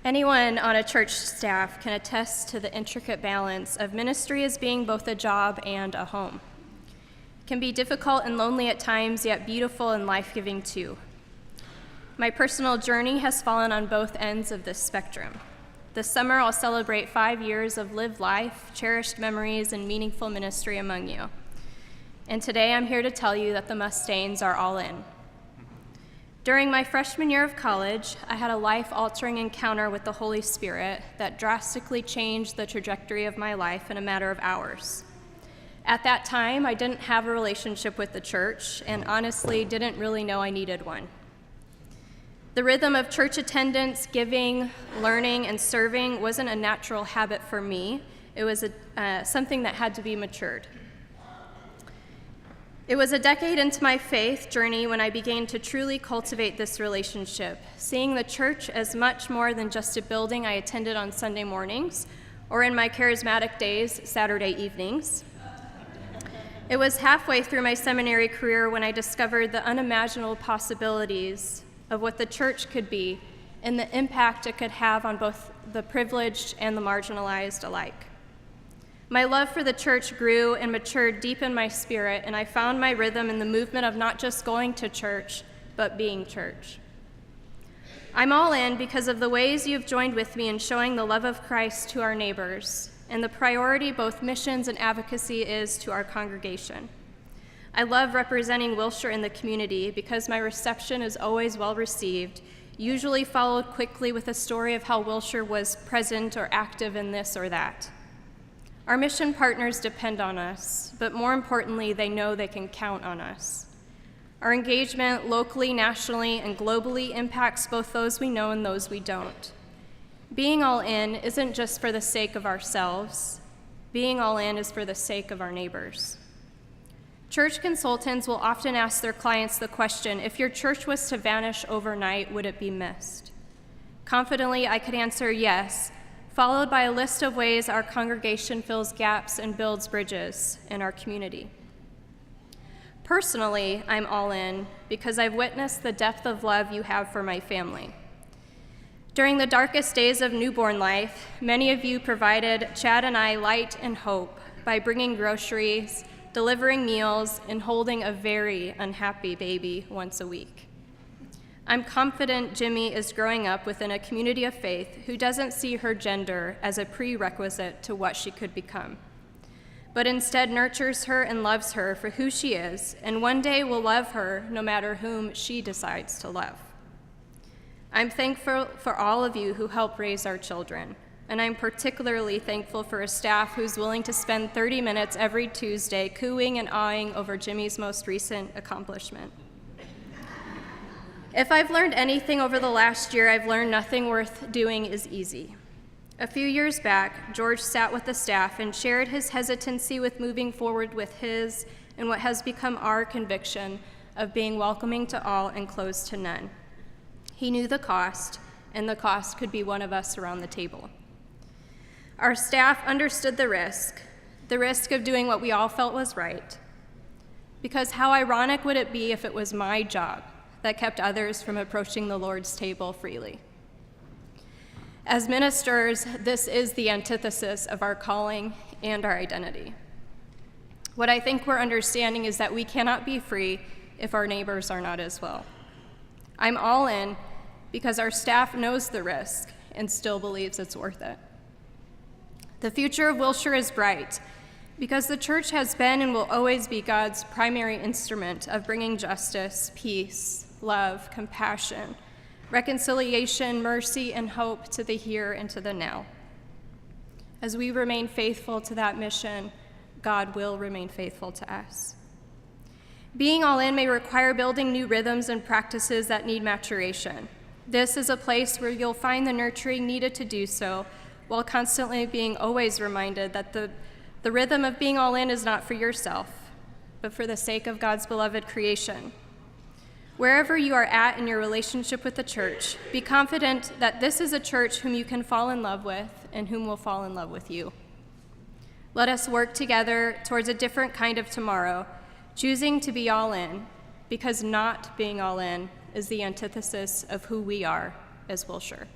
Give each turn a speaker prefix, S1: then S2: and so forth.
S1: Anyone on a church staff can attest to the intricate balance of ministry as being both a job and a home. It can be difficult and lonely at times, yet beautiful and life-giving too. My personal journey has fallen on both ends of this spectrum. This summer, I'll celebrate 5 years of lived life, cherished memories, and meaningful ministry among you. And today, I'm here to tell you that the Mustains are all in. During my freshman year of college, I had a life-altering encounter with the Holy Spirit that drastically changed the trajectory of my life in a matter of hours. At that time, I didn't have a relationship with the church and honestly didn't really know I needed one. The rhythm of church attendance, giving, learning, and serving wasn't a natural habit for me. It was something that had to be matured. It was a decade into my faith journey when I began to truly cultivate this relationship, seeing the church as much more than just a building I attended on Sunday mornings, or in my charismatic days, Saturday evenings. It was halfway through my seminary career when I discovered the unimaginable possibilities of what the church could be and the impact it could have on both the privileged and the marginalized alike. My love for the church grew and matured deep in my spirit, and I found my rhythm in the movement of not just going to church, but being church. I'm all in because of the ways you've joined with me in showing the love of Christ to our neighbors, and the priority both missions and advocacy is to our congregation. I love representing Wilshire in the community because my reception is always well received, usually followed quickly with a story of how Wilshire was present or active in this or that. Our mission partners depend on us, but more importantly, they know they can count on us. Our engagement locally, nationally, and globally impacts both those we know and those we don't. Being all in isn't just for the sake of ourselves. Being all in is for the sake of our neighbors. Church consultants will often ask their clients the question, if your church was to vanish overnight, would it be missed? Confidently, I could answer yes, followed by a list of ways our congregation fills gaps and builds bridges in our community. Personally, I'm all in because I've witnessed the depth of love you have for my family. During the darkest days of newborn life, many of you provided Chad and I light and hope by bringing groceries, delivering meals, and holding a very unhappy baby once a week. I'm confident Jimmy is growing up within a community of faith who doesn't see her gender as a prerequisite to what she could become, but instead nurtures her and loves her for who she is, and one day will love her no matter whom she decides to love. I'm thankful for all of you who help raise our children, and I'm particularly thankful for a staff who's willing to spend 30 minutes every Tuesday cooing and awing over Jimmy's most recent accomplishment. If I've learned anything over the last year, I've learned nothing worth doing is easy. A few years back, George sat with the staff and shared his hesitancy with moving forward with his and what has become our conviction of being welcoming to all and closed to none. He knew the cost, and the cost could be one of us around the table. Our staff understood the risk of doing what we all felt was right, because how ironic would it be if it was my job that kept others from approaching the Lord's table freely? As ministers, this is the antithesis of our calling and our identity. What I think we're understanding is that we cannot be free if our neighbors are not as well. I'm all in because our staff knows the risk and still believes it's worth it. The future of Wilshire is bright because the church has been and will always be God's primary instrument of bringing justice, peace, love, compassion, reconciliation, mercy, and hope to the here and to the now. As we remain faithful to that mission, God will remain faithful to us. Being all in may require building new rhythms and practices that need maturation. This is a place where you'll find the nurturing needed to do so, while constantly being always reminded that the rhythm of being all in is not for yourself, but for the sake of God's beloved creation. Wherever you are at in your relationship with the church, be confident that this is a church whom you can fall in love with and whom will fall in love with you. Let us work together towards a different kind of tomorrow, choosing to be all in, because not being all in is the antithesis of who we are as Wilshire.